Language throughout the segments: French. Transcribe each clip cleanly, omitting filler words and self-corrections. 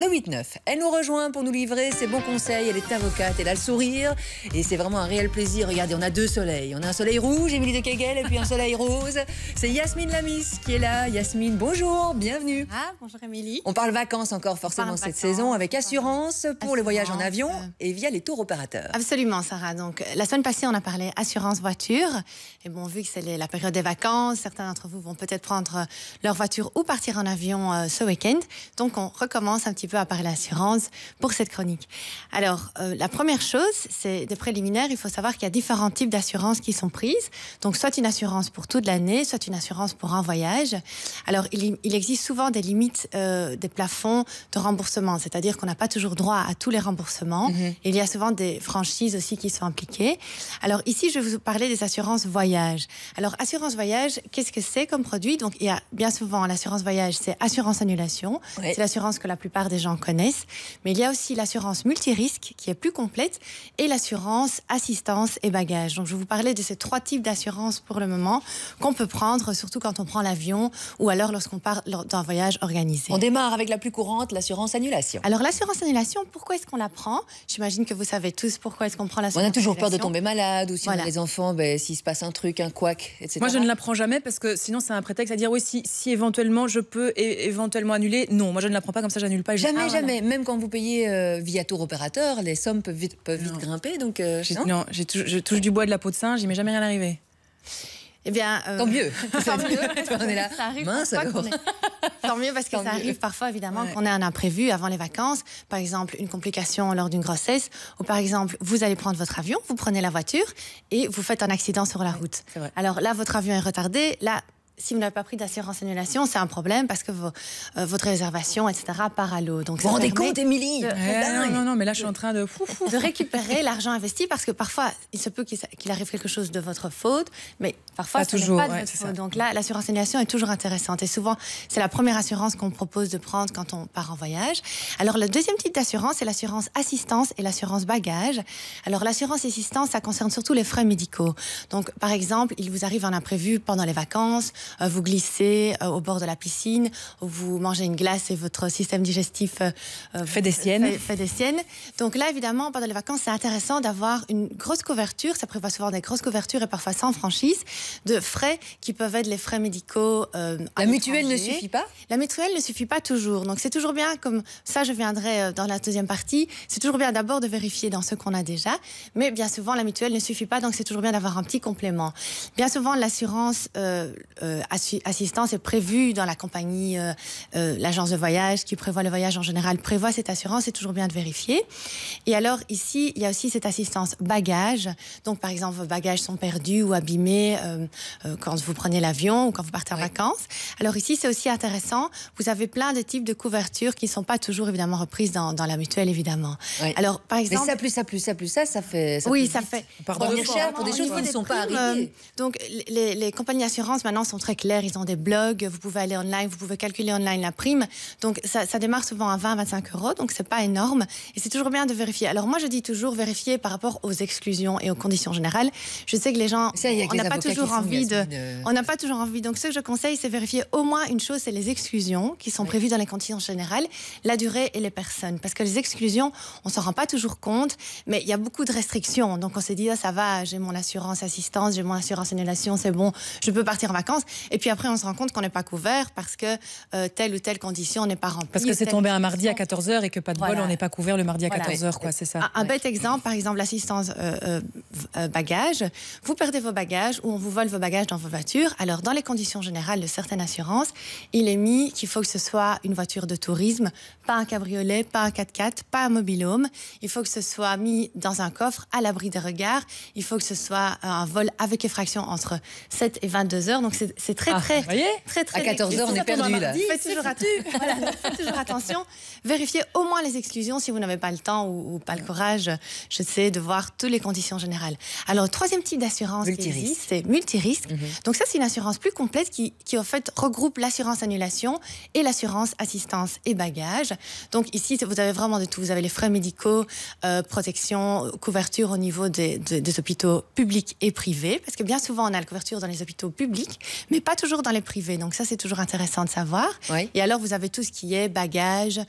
Le 8-9, elle nous rejoint pour nous livrer ses bons conseils. Elle est avocate, elle a le sourire et c'est vraiment un réel plaisir. Regardez, on a deux soleils. On a un soleil rouge, Émilie de Kegel, et puis un soleil rose. C'est Yasmine Lamis qui est là. Yasmine, bonjour, bienvenue. Ah, bonjour Émilie. On parle vacances encore forcément cette saison avec assurance pour le voyage en avion et via les tours opérateurs. Absolument Sarah. Donc la semaine passée on a parlé assurance voiture. Et bon, vu que c'est la période des vacances, certains d'entre vous vont peut-être prendre leur voiture ou partir en avion ce week-end. Donc on recommence un petit peu à parler assurance pour cette chronique. Alors la première chose, c'est des préliminaires. Il faut savoir qu'il y a différents types d'assurances qui sont prises. Donc soit une assurance pour toute l'année, soit une assurance pour un voyage. Alors il existe souvent des limites, des plafonds de remboursement, c'est-à-dire qu'on n'a pas toujours droit à tous les remboursements. Il y a souvent des franchises aussi qui sont impliquées. Alors ici, je vais vous parler des assurances voyage. Alors assurance voyage, qu'est-ce que c'est comme produit? Donc il y a bien souvent l'assurance voyage, c'est assurance annulation. Oui. C'est l'assurance que la plupart des gens connaissent. Mais il y a aussi l'assurance multirisque qui est plus complète et l'assurance assistance et bagages. Donc je vais vous parler de ces trois types d'assurance pour le moment qu'on peut prendre, surtout quand on prend l'avion ou alors lorsqu'on part d'un voyage organisé. On démarre avec la plus courante, l'assurance annulation. Alors l'assurance annulation, pourquoi est-ce qu'on la prend? J'imagine que vous savez tous pourquoi est-ce qu'on prend l'assurance. On a toujours peur de tomber malade ou si on a les enfants, s'il se passe un truc, un couac, etc. Moi je ne la prends jamais parce que sinon c'est un prétexte à dire oui, si éventuellement je peux éventuellement annuler. Non, moi je ne la prends pas, comme ça j'annule pas. Jamais. Même quand vous payez via tour opérateur, les sommes peuvent vite grimper. Donc, je touche du bois de la peau de singe, il m'est jamais rien arrivé. Eh bien, tant mieux. Tant mieux. On est là. Ça arrive. Mince alors. Tant mieux parce que ça arrive parfois évidemment qu'on ait un imprévu avant les vacances. Par exemple, une complication lors d'une grossesse ou par exemple, vous allez prendre votre avion, vous prenez la voiture et vous faites un accident sur la route. Alors là, votre avion est retardé. Là, si vous n'avez pas pris d'assurance annulation, c'est un problème parce que votre réservation, etc., part à l'eau. Donc, vous vous rendez compte, Émilie? Non, mais là, je suis en train de récupérer l'argent investi parce que parfois, il se peut qu'il arrive quelque chose de votre faute, mais parfois, ce n'est pas de votre faute. Donc là, l'assurance annulation est toujours intéressante et souvent, c'est la première assurance qu'on propose de prendre quand on part en voyage. Alors, le deuxième type d'assurance, c'est l'assurance assistance et l'assurance bagage. Alors, l'assurance assistance, ça concerne surtout les frais médicaux. Donc, par exemple, il vous arrive un imprévu pendant les vacances, vous glissez au bord de la piscine, vous mangez une glace et votre système digestif fait des siennes. Donc là, évidemment, pendant les vacances, c'est intéressant d'avoir une grosse couverture. Ça prévoit souvent des grosses couvertures et parfois sans franchise de frais qui peuvent être les frais médicaux. La mutuelle ne suffit pas? La mutuelle ne suffit pas toujours. Donc c'est toujours bien, comme ça je viendrai dans la deuxième partie, c'est toujours bien d'abord de vérifier dans ce qu'on a déjà. Mais bien souvent, la mutuelle ne suffit pas, donc c'est toujours bien d'avoir un petit complément. Bien souvent, l'assurance assistance est prévue dans la compagnie, l'agence de voyage qui prévoit le voyage en général, prévoit cette assurance, c'est toujours bien de vérifier. Et alors ici, il y a aussi cette assistance bagage. Donc par exemple, vos bagages sont perdus ou abîmés quand vous prenez l'avion ou quand vous partez en vacances. Alors ici, c'est aussi intéressant. Vous avez plein de types de couvertures qui ne sont pas toujours évidemment reprises dans la mutuelle, évidemment. Alors par exemple... Mais ça plus ça fait... Ça fait... Revenir cher pour des choses qui ne sont pas arrivées. Donc les compagnies d'assurance maintenant sont très clairs, ils ont des blogs, vous pouvez aller online, vous pouvez calculer online la prime. Donc ça démarre souvent à 20-25 €, donc c'est pas énorme. Et c'est toujours bien de vérifier. Alors moi je dis toujours vérifier par rapport aux exclusions et aux conditions générales. Je sais que les gens, on n'a pas toujours envie on n'a pas toujours envie. Donc ce que je conseille, c'est vérifier au moins une chose, c'est les exclusions qui sont prévues dans les conditions générales, la durée et les personnes. Parce que les exclusions, on s'en rend pas toujours compte, mais il y a beaucoup de restrictions. Donc on s'est dit, ça va, j'ai mon assurance assistance, j'ai mon assurance annulation, c'est bon, je peux partir en vacances. Et puis après, on se rend compte qu'on n'est pas couvert parce que telle ou telle condition n'est pas remplie. Parce que c'est tombé un mardi à 14 h et que pas de bol, on n'est pas couvert le mardi à 14 h, quoi, c'est ça. Un bête exemple, par exemple, l'assistance bagages. Vous perdez vos bagages ou on vous vole vos bagages dans vos voitures. Alors, dans les conditions générales de certaines assurances, il est mis qu'il faut que ce soit une voiture de tourisme, pas un cabriolet, pas un 4x4, pas un mobil-home. Il faut que ce soit mis dans un coffre à l'abri des regards. Il faut que ce soit un vol avec effraction entre 7 et 22 heures. Donc, c'est très à 14 h, on est perdu là. Faites toujours attention. Vérifiez au moins les exclusions si vous n'avez pas le temps ou pas le courage, je sais, de voir toutes les conditions générales. Alors, le troisième type d'assurance qui existe, c'est multirisque. Donc ça, c'est une assurance plus complète qui en fait regroupe l'assurance annulation et l'assurance assistance et bagages. Donc ici, vous avez vraiment de tout. Vous avez les frais médicaux, protection, couverture au niveau des hôpitaux publics et privés, parce que bien souvent, on a la couverture dans les hôpitaux publics, mais pas toujours dans les privés. Donc ça, c'est toujours intéressant de savoir. Oui. Et alors, vous avez tout ce qui est bagages,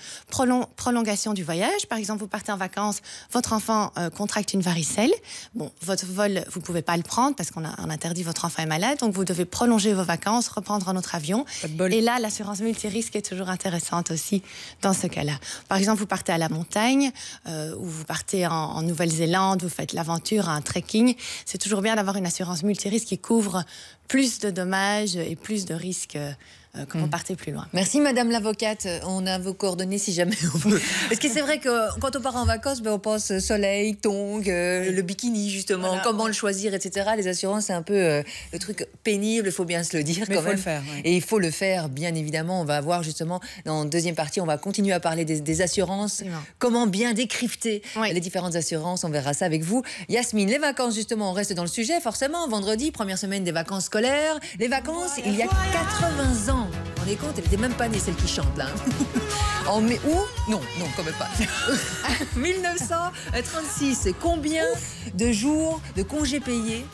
prolongation du voyage. Par exemple, vous partez en vacances, votre enfant contracte une varicelle. Bon, votre vol, vous ne pouvez pas le prendre parce qu'on interdit votre enfant est malade. Donc, vous devez prolonger vos vacances, reprendre un autre avion. Et là, l'assurance multirisque est toujours intéressante aussi dans ce cas-là. Par exemple, vous partez à la montagne ou vous partez en Nouvelle-Zélande, vous faites l'aventure, un trekking. C'est toujours bien d'avoir une assurance multirisque qui couvre plus de dommages et plus de risques quand vous partez plus loin. Merci Madame l'avocate, on a vos coordonnées si jamais on veut. Parce que c'est vrai que quand on part en vacances, on pense soleil, tongs, le bikini justement, voilà. Comment le choisir, etc. Les assurances, c'est un peu le truc pénible, il faut bien se le dire. Mais quand même. Le faire, ouais. Et il faut le faire, bien évidemment. On va voir justement, dans la deuxième partie, on va continuer à parler des assurances, comment bien décrypter les différentes assurances, on verra ça avec vous. Yasmine, les vacances justement, on reste dans le sujet, forcément, vendredi, première semaine des vacances scolaires. Les vacances, il y a 80 ans. Vous vous rendez compte, elle n'était même pas née, celle qui chante là. En mai, où non, quand même pas. 1936, combien de jours de congés payés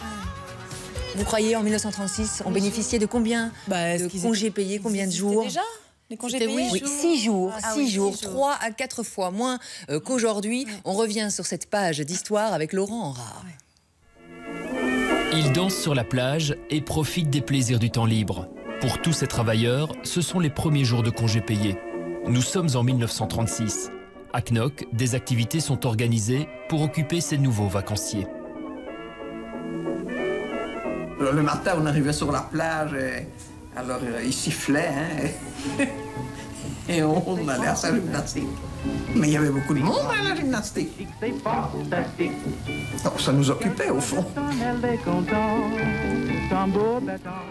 vous croyez en 1936 on bénéficiait de combien de congés payés, combien de jours? Déjà les congés payés? Oui, 6 jours, 6 jours, 3 à 4 fois moins qu'aujourd'hui. On revient sur cette page d'histoire avec Laurent Enrard. Ils dansent sur la plage et profitent des plaisirs du temps libre. Pour tous ces travailleurs, ce sont les premiers jours de congés payés. Nous sommes en 1936. À Knock, des activités sont organisées pour occuper ces nouveaux vacanciers. Le matin, on arrivait sur la plage, alors il sifflait, hein, et on allait à sa gymnastique. Mais il y avait beaucoup de monde à la gymnastique. Donc, ça nous occupait, au fond.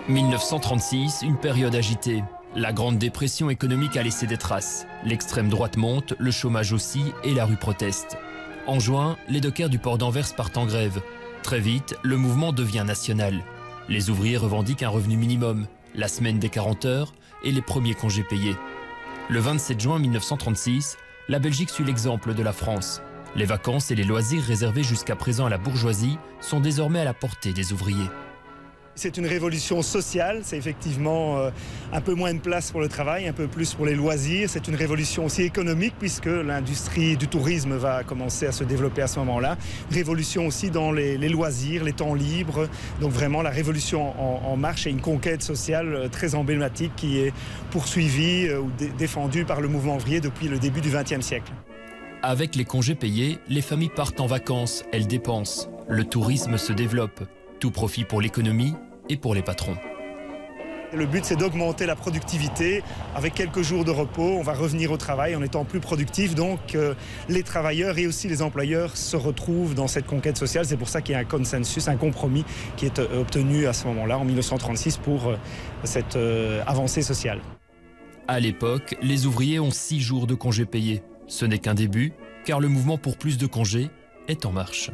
1936, une période agitée. La Grande Dépression économique a laissé des traces. L'extrême droite monte, le chômage aussi et la rue proteste. En juin, les dockers du port d'Anvers partent en grève. Très vite, le mouvement devient national. Les ouvriers revendiquent un revenu minimum, la semaine des 40 heures et les premiers congés payés. Le 27 juin 1936, la Belgique suit l'exemple de la France. Les vacances et les loisirs réservés jusqu'à présent à la bourgeoisie sont désormais à la portée des ouvriers. C'est une révolution sociale, c'est effectivement un peu moins de place pour le travail, un peu plus pour les loisirs. C'est une révolution aussi économique puisque l'industrie du tourisme va commencer à se développer à ce moment-là. Révolution aussi dans les loisirs, les temps libres. Donc vraiment la révolution en marche et une conquête sociale très emblématique qui est poursuivie ou défendue par le mouvement ouvrier depuis le début du XXe siècle. Avec les congés payés, les familles partent en vacances, elles dépensent. Le tourisme se développe. Tout profit pour l'économie et pour les patrons. Le but, c'est d'augmenter la productivité. Avec quelques jours de repos, on va revenir au travail en étant plus productif. Donc, les travailleurs et aussi les employeurs se retrouvent dans cette conquête sociale. C'est pour ça qu'il y a un consensus, un compromis qui est obtenu à ce moment-là, en 1936, pour cette avancée sociale. À l'époque, les ouvriers ont 6 jours de congés payés. Ce n'est qu'un début, car le mouvement pour plus de congés est en marche.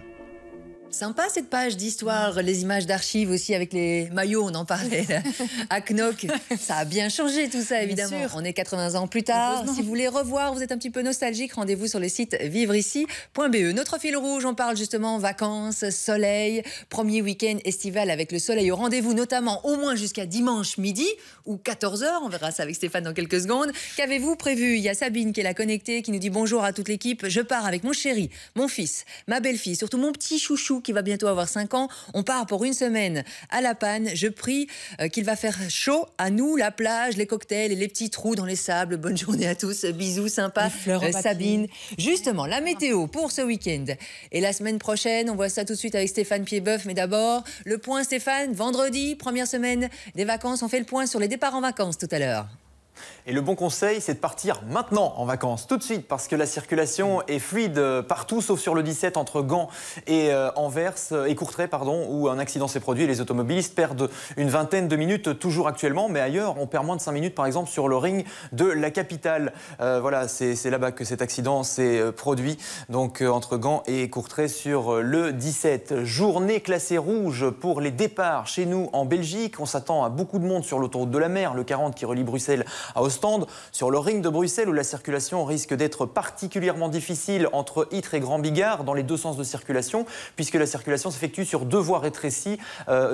Sympa cette page d'histoire, les images d'archives aussi avec les maillots, on en parlait là. À Knock. Ça a bien changé tout ça évidemment. On est 80 ans plus tard. Si vous voulez revoir, vous êtes un petit peu nostalgique, rendez-vous sur le site vivreici.be. Notre fil rouge, on parle justement vacances, soleil, premier week-end estival avec le soleil au rendez-vous, notamment au moins jusqu'à dimanche midi ou 14h. On verra ça avec Stéphane dans quelques secondes. Qu'avez-vous prévu? Il y a Sabine qui est là connectée, qui nous dit bonjour à toute l'équipe. Je pars avec mon chéri, mon fils, ma belle-fille, surtout mon petit chouchou qui va bientôt avoir 5 ans. On part pour une semaine à La Panne. Je prie qu'il va faire chaud. À nous, la plage, les cocktails et les petits trous dans les sables. Bonne journée à tous. Bisous, sympa. Sabine. Justement, la météo pour ce week-end et la semaine prochaine. On voit ça tout de suite avec Stéphane Piedboeuf. Mais d'abord, le point Stéphane. Vendredi, première semaine des vacances. On fait le point sur les départs en vacances tout à l'heure. Et le bon conseil, c'est de partir maintenant en vacances, tout de suite, parce que la circulation est fluide partout, sauf sur le 17 entre Gand et Anvers, et Courtrai, pardon, où un accident s'est produit. Les automobilistes perdent une vingtaine de minutes toujours actuellement, mais ailleurs, on perd moins de 5 minutes, par exemple, sur le ring de la capitale. Voilà, c'est là-bas que cet accident s'est produit, donc entre Gand et Courtrai sur le 17. Journée classée rouge pour les départs chez nous en Belgique. On s'attend à beaucoup de monde sur l'autoroute de la mer, le 40 qui relie Bruxelles à Ostende. Sur le ring de Bruxelles, où la circulation risque d'être particulièrement difficile entre Ytre et Grand Bigard, dans les deux sens de circulation, puisque la circulation s'effectue sur 2 voies rétrécies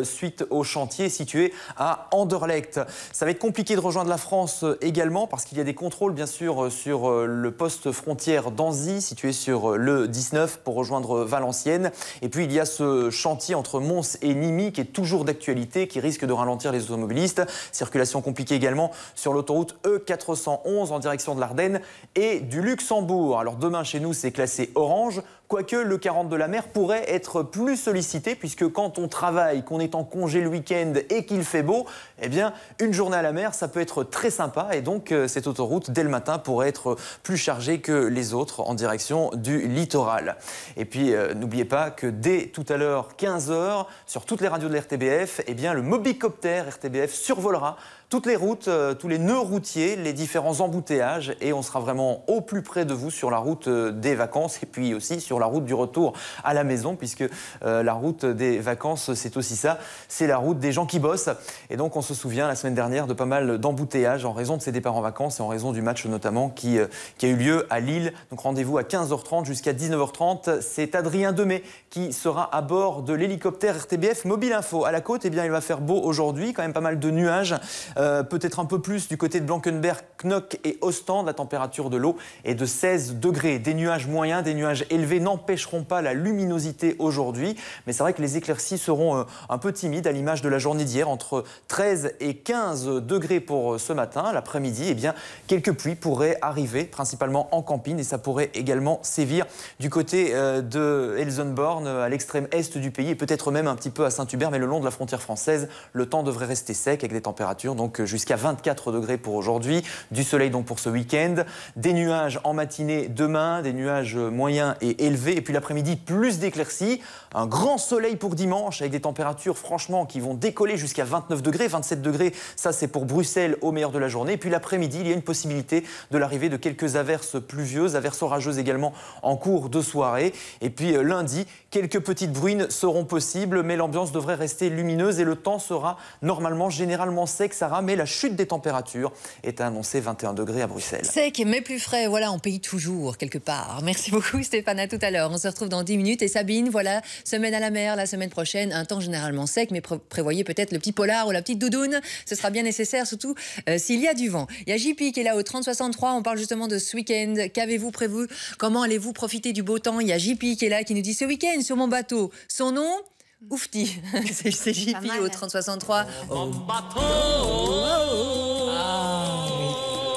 suite au chantier situé à Anderlecht. Ça va être compliqué de rejoindre la France également, parce qu'il y a des contrôles, bien sûr, sur le poste frontière d'Anzy, situé sur le 19, pour rejoindre Valenciennes. Et puis, il y a ce chantier entre Mons et Nîmes, qui est toujours d'actualité, qui risque de ralentir les automobilistes. Circulation compliquée également sur l'autoroute E411 en direction de l'Ardenne et du Luxembourg. Alors demain, chez nous, c'est classé orange. Quoique le 40 de la mer pourrait être plus sollicité, puisque quand on travaille, qu'on est en congé le week-end et qu'il fait beau, eh bien, une journée à la mer, ça peut être très sympa. Et donc, cette autoroute, dès le matin, pourrait être plus chargée que les autres en direction du littoral. Et puis, n'oubliez pas que dès tout à l'heure, 15h, sur toutes les radios de l'RTBF, eh bien, le Mobicoptère RTBF survolera toutes les routes, tous les nœuds routiers, les différents embouteillages, et on sera vraiment au plus près de vous sur la route des vacances et puis aussi sur la route du retour à la maison, puisque la route des vacances, c'est aussi ça, c'est la route des gens qui bossent. Et donc on se souvient la semaine dernière de pas mal d'embouteillages en raison de ces départs en vacances et en raison du match notamment qui a eu lieu à Lille. Donc rendez-vous à 15h30 jusqu'à 19h30. C'est Adrien Demey qui sera à bord de l'hélicoptère RTBF Mobile Info. À la côte, eh bien, il va faire beau aujourd'hui, quand même pas mal de nuages. Peut-être un peu plus du côté de Blankenberg, Knock et Ostende. La température de l'eau est de 16 degrés. Des nuages moyens, des nuages élevés n'empêcheront pas la luminosité aujourd'hui. Mais c'est vrai que les éclaircies seront un peu timides à l'image de la journée d'hier, entre 13 et 15 degrés pour ce matin. L'après-midi, eh bien, quelques pluies pourraient arriver, principalement en campine, et ça pourrait également sévir du côté de Elsenborn, à l'extrême est du pays, et peut-être même un petit peu à Saint-Hubert, mais le long de la frontière française, le temps devrait rester sec avec des températures donc jusqu'à 24 degrés pour aujourd'hui, du soleil donc pour ce week-end, des nuages en matinée demain, des nuages moyens et élevés, et puis l'après-midi plus d'éclaircies, un grand soleil pour dimanche avec des températures franchement qui vont décoller jusqu'à 29 degrés, 27 degrés, ça c'est pour Bruxelles au meilleur de la journée, et puis l'après-midi il y a une possibilité de l'arrivée de quelques averses pluvieuses, averses orageuses également en cours de soirée, et puis lundi, quelques petites bruines seront possibles, mais l'ambiance devrait rester lumineuse et le temps sera normalement généralement sec, Sarah, mais la chute des températures est annoncée 21 degrés à Bruxelles. Sec mais plus frais, voilà, on paye toujours quelque part. Merci beaucoup Stéphane, à tout à l'heure. On se retrouve dans 10 minutes. Et Sabine, voilà, semaine à la mer la semaine prochaine, un temps généralement sec, mais prévoyez peut-être le petit polar ou la petite doudoune, ce sera bien nécessaire, surtout s'il y a du vent. Il y a JP qui est là au 3063, on parle justement de ce week-end. Qu'avez-vous prévu? Comment allez-vous profiter du beau temps? Il y a JP qui est là, qui nous dit ce week-end sur mon bateau. Son nom? Oufti, c'est JP au 3063. Oh.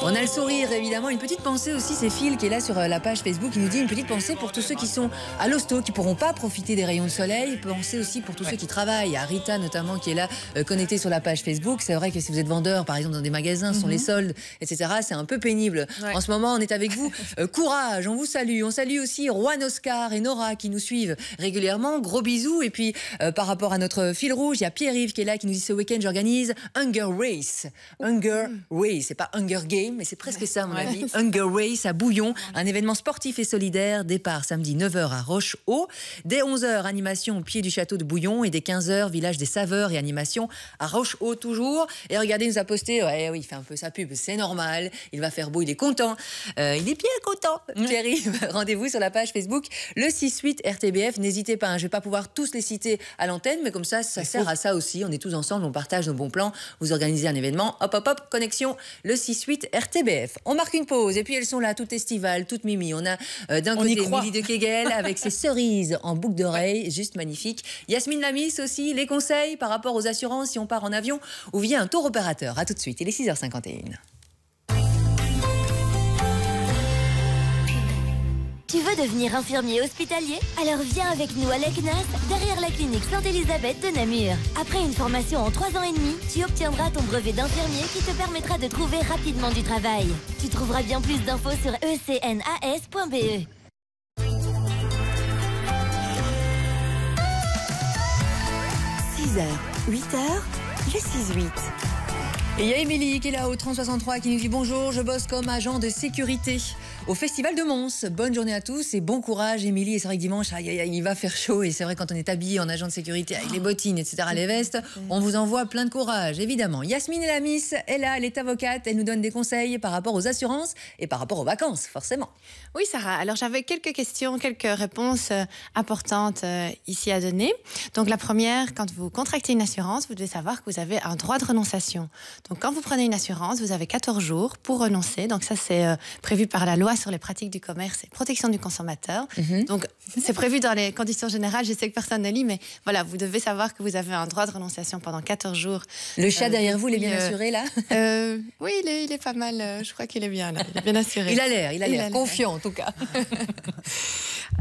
On a le sourire, évidemment. Une petite pensée aussi, c'est Phil qui est là sur la page Facebook. Il nous dit une petite pensée pour tous ceux qui sont à l'hosto, qui ne pourront pas profiter des rayons de soleil. Pensez aussi pour tous ceux qui travaillent. À Rita notamment qui est là, connectée sur la page Facebook. C'est vrai que si vous êtes vendeur, par exemple dans des magasins, ce sont les soldes, etc. C'est un peu pénible. Ouais. En ce moment, on est avec vous. Courage, on vous salue. On salue aussi Juan, Oscar et Nora qui nous suivent régulièrement. Gros bisous. Et puis, par rapport à notre fil rouge, il y a Pierre-Yves qui est là, qui nous dit ce week-end, j'organise Hunger Race. Hunger Race, c'est pas Hunger Game, mais c'est presque ça à mon avis. Hunger Race à Bouillon, un événement sportif et solidaire. Départ samedi 9h à Roche-Haut. Dès 11h, animation au pied du château de Bouillon. Et dès 15h, village des saveurs et animation à Roche-Haut toujours. Et regardez, il nous a posté, oui, il fait un peu sa pub, c'est normal. Il va faire beau, il est content. Il est bien content, Pierre-Yves. Rendez-vous sur la page Facebook, le 6-8 RTBF. N'hésitez pas, je ne vais pas pouvoir tous les citer à l'antenne, mais comme ça sert à ça aussi. On est tous ensemble, on partage nos bons plans. Vous organisez un événement, hop, hop, hop, connexion, le 6-8 RTBF. On marque une pause et puis elles sont là, toutes estivales, toutes mimi. On a d'un côté Milly de Kegel avec ses cerises en boucle d'oreille, juste magnifique. Yasmine Lamis aussi, les conseils par rapport aux assurances si on part en avion ou via un tour opérateur. A tout de suite, il est 6h51. Tu veux devenir infirmier hospitalier? Alors viens avec nous à l'ECNAS, derrière la clinique Sainte-Élisabeth de Namur. Après une formation en 3 ans et demi, tu obtiendras ton brevet d'infirmier qui te permettra de trouver rapidement du travail. Tu trouveras bien plus d'infos sur ecnas.be. 6h, 8h, le 6-8. Et il y a Émilie qui est là au 3063 qui nous dit bonjour, je bosse comme agent de sécurité au Festival de Mons. Bonne journée à tous et bon courage, Émilie. Et c'est vrai que dimanche, il va faire chaud. Et c'est vrai, quand on est habillé en agent de sécurité avec les bottines, etc., les vestes, on vous envoie plein de courage, évidemment. Yasmine Elamis est là, elle est avocate. Elle nous donne des conseils par rapport aux assurances et par rapport aux vacances, forcément. Oui, Sarah. Alors, j'avais quelques questions, quelques réponses importantes ici à donner. Donc, la première, quand vous contractez une assurance, vous devez savoir que vous avez un droit de renonciation. Donc, quand vous prenez une assurance, vous avez 14 jours pour renoncer. Donc, ça, c'est prévu par la loi sur les pratiques du commerce et protection du consommateur. Donc, c'est prévu dans les conditions générales. Je sais que personne ne lit, mais voilà, vous devez savoir que vous avez un droit de renonciation pendant 14 jours. Le chat derrière vous, il est bien assuré, là? Oui, il est pas mal. Je crois qu'il est bien, là. Il est bien assuré. Il a l'air confiant, en tout cas.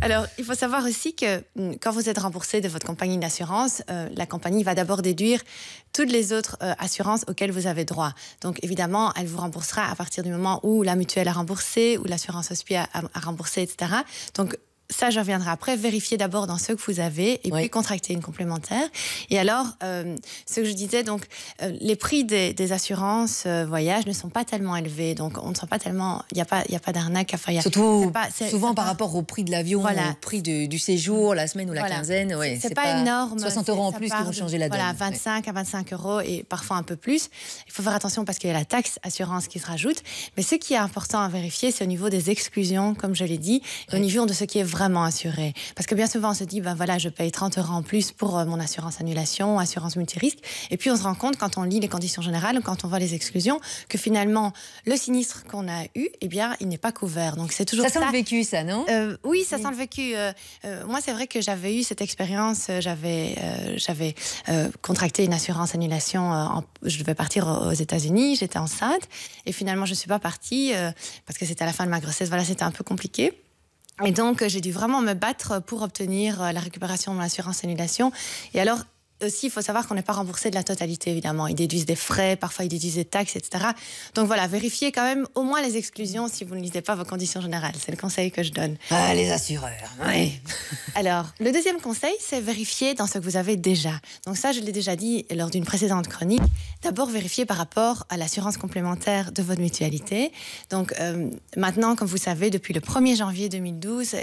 Alors, il faut savoir aussi que quand vous êtes remboursé de votre compagnie d'assurance, la compagnie va d'abord déduire toutes les autres assurances auxquelles vous avez droit. Donc, évidemment, elle vous remboursera à partir du moment où la mutuelle a remboursé, où l'assurance hospi a remboursé, etc. Donc, ça, je reviendrai après. Vérifiez d'abord dans ceux que vous avez et puis contracter une complémentaire. Et alors, ce que je disais, donc, les prix des assurances voyage ne sont pas tellement élevés. Donc, on ne sent pas tellement... Il n'y a pas d'arnaque. Enfin, surtout, souvent par rapport au prix de l'avion, au prix du séjour, la semaine ou la quinzaine. Ouais, c'est pas énorme. 60 € en plus qui vont changer la donne. Voilà, 25 à 25 € et parfois un peu plus. Il faut faire attention parce qu'il y a la taxe assurance qui se rajoute. Mais ce qui est important à vérifier, c'est au niveau des exclusions, comme je l'ai dit, et au niveau de ce qui est vraiment assuré. Parce que bien souvent, on se dit, ben voilà, je paye 30 € en plus pour mon assurance annulation, assurance multirisque. Et puis, on se rend compte, quand on lit les conditions générales, quand on voit les exclusions, que finalement, le sinistre qu'on a eu, eh bien, il n'est pas couvert. Donc, c'est toujours ça. Ça sent le vécu, ça, non? Oui, ça sent le vécu. Moi, c'est vrai que j'avais eu cette expérience. J'avais contracté une assurance annulation. Je devais partir aux États-Unis. J'étais enceinte. Et finalement, je ne suis pas partie parce que c'était à la fin de ma grossesse. Voilà, c'était un peu compliqué. Et donc, j'ai dû vraiment me battre pour obtenir la récupération de mon assurance annulation. Et alors, aussi, il faut savoir qu'on n'est pas remboursé de la totalité, évidemment. Ils déduisent des frais, parfois ils déduisent des taxes, etc. Donc voilà, vérifiez quand même au moins les exclusions si vous ne lisez pas vos conditions générales. C'est le conseil que je donne. Ah, les assureurs, oui. Alors, le deuxième conseil, c'est vérifier dans ce que vous avez déjà. Donc ça, je l'ai déjà dit lors d'une précédente chronique. D'abord, vérifiez par rapport à l'assurance complémentaire de votre mutualité. Donc maintenant, comme vous savez, depuis le 1er janvier 2012,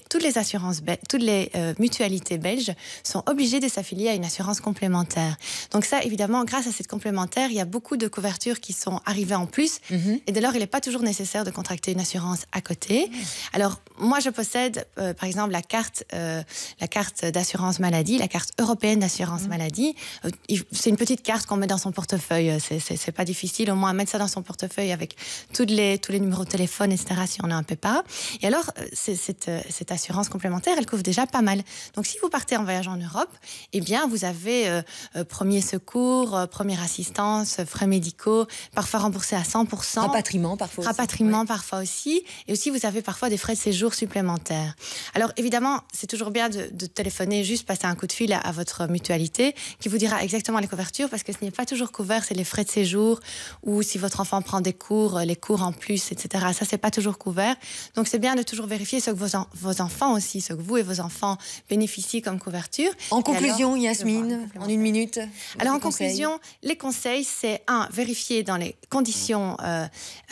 toutes les mutualités belges sont obligées de s'affilier à une assurance complémentaire. Donc ça, évidemment, grâce à cette complémentaire, il y a beaucoup de couvertures qui sont arrivées en plus. Et dès lors, il n'est pas toujours nécessaire de contracter une assurance à côté. Alors, moi, je possède, par exemple, la carte d'assurance maladie, la carte européenne d'assurance maladie. C'est une petite carte qu'on met dans son portefeuille. C'est pas difficile, au moins, mettre ça dans son portefeuille avec tous les numéros de téléphone, etc., si on a un pépin. Et alors, cette assurance complémentaire, elle couvre déjà pas mal. Donc, si vous partez en voyage en Europe, eh bien, vous avez premier secours, première assistance, frais médicaux, parfois remboursés à 100%. Rapatriement parfois. Rapatriement parfois aussi. Et aussi, vous avez parfois des frais de séjour supplémentaires. Alors, évidemment, c'est toujours bien de téléphoner, juste passer un coup de fil à votre mutualité qui vous dira exactement les couvertures parce que ce n'est pas toujours couvert, c'est les frais de séjour ou si votre enfant prend des cours, les cours en plus, etc. Ça, c'est pas toujours couvert. Donc, c'est bien de toujours vérifier ce que vos enfants aussi, ce que vous et vos enfants bénéficient comme couverture. En conclusion, Yasmine, en une minute. Alors, en conclusion, les conseils, c'est vérifier dans les conditions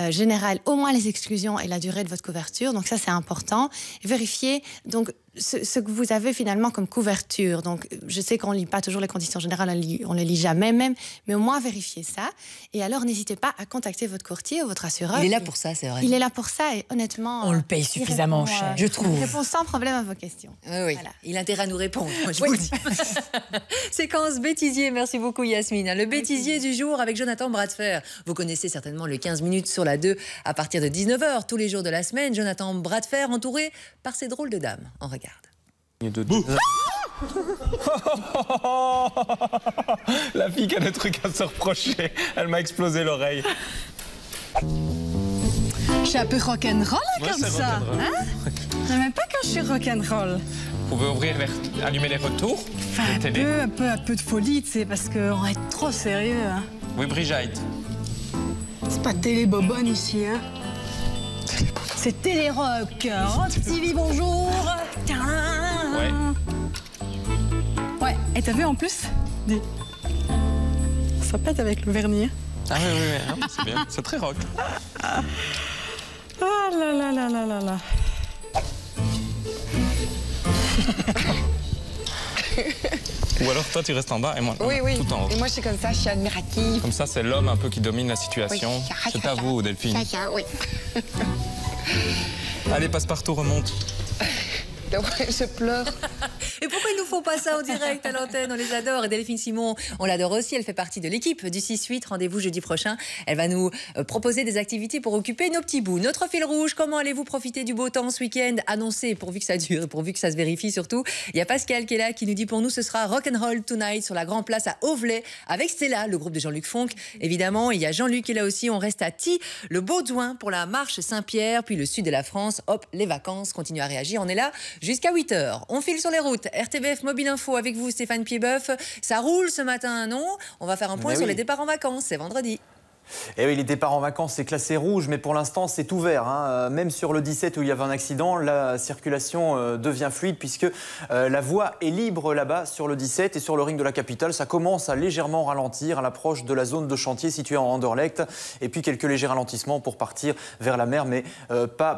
générales au moins les exclusions et la durée de votre couverture. Donc ça, c'est important. Vérifier donc ce que vous avez finalement comme couverture. Donc, je sais qu'on ne lit pas toujours les conditions générales, on ne les lit jamais même, mais au moins vérifiez ça. Et alors, n'hésitez pas à contacter votre courtier ou votre assureur. Il est là pour ça, c'est vrai. Il est là pour ça et honnêtement... On le paye suffisamment cher, je trouve. Il répond sans problème à vos questions. Oui, voilà. Il a intérêt à nous répondre, moi, je vous le dis. Séquence bêtisier, merci beaucoup Yasmine. Le bêtisier du jour avec Jonathan Bradfer. Vous connaissez certainement le 15 minutes sur la 2 à partir de 19h, tous les jours de la semaine. Jonathan Bradfer entouré par ces drôles de dames. On regarde. La fille qui a des trucs à se reprocher, elle m'a explosé l'oreille. Je suis un peu rock'n'roll comme ça. Hein? J'aime même pas quand je suis rock'n'roll. Vous pouvez allumer les retours? Enfin, un peu de folie, tu sais, parce qu'on va être trop sérieux. Hein. Oui, Brigitte. C'est pas Télébobonne ici, hein? C'est Télérock. Rock TV, bonjour. Ouais. Ouais, et t'as vu en plus? Ça pète avec le vernis. Ah oui, c'est bien. C'est très rock. Oh là là là là là là. Ou alors toi tu restes en bas et moi Oui, tout en haut. Et moi je suis comme ça, je suis admirative. Comme ça c'est l'homme un peu qui domine la situation. Oui. C'est à vous Delphine. Oui. Allez, Passepartout remonte. Je pleure. Et pourquoi ils nous font pas ça en direct à l'antenne? On les adore. Et Delphine Simon, on l'adore aussi. Elle fait partie de l'équipe du 6-8. Rendez-vous jeudi prochain. Elle va nous proposer des activités pour occuper nos petits bouts. Notre fil rouge, comment allez-vous profiter du beau temps ce week-end? Annoncé, pourvu que ça dure, pourvu que ça se vérifie surtout. Il y a Pascal qui est là, qui nous dit pour nous, ce sera Rock'n'Roll Tonight sur la Grand Place à Auvelay avec Stella, le groupe de Jean-Luc Fonck. Évidemment, il y a Jean-Luc qui est là aussi. On reste à Thi, le Baudouin pour la marche Saint-Pierre, puis le sud de la France. Hop, les vacances continuent à réagir. On est là jusqu'à 8h. On file sur les routes. RTBF Mobile Info avec vous, Stéphane Piedboeuf. Ça roule ce matin, non? On va faire un point sur les départs en vacances. C'est vendredi. Et oui, les départs en vacances, c'est classé rouge, mais pour l'instant, c'est ouvert. Hein. Même sur le 17 où il y avait un accident, la circulation devient fluide puisque la voie est libre là-bas sur le 17 et sur le ring de la capitale. Ça commence à légèrement ralentir à l'approche de la zone de chantier située en Anderlecht. Et puis quelques légers ralentissements pour partir vers la mer, mais pas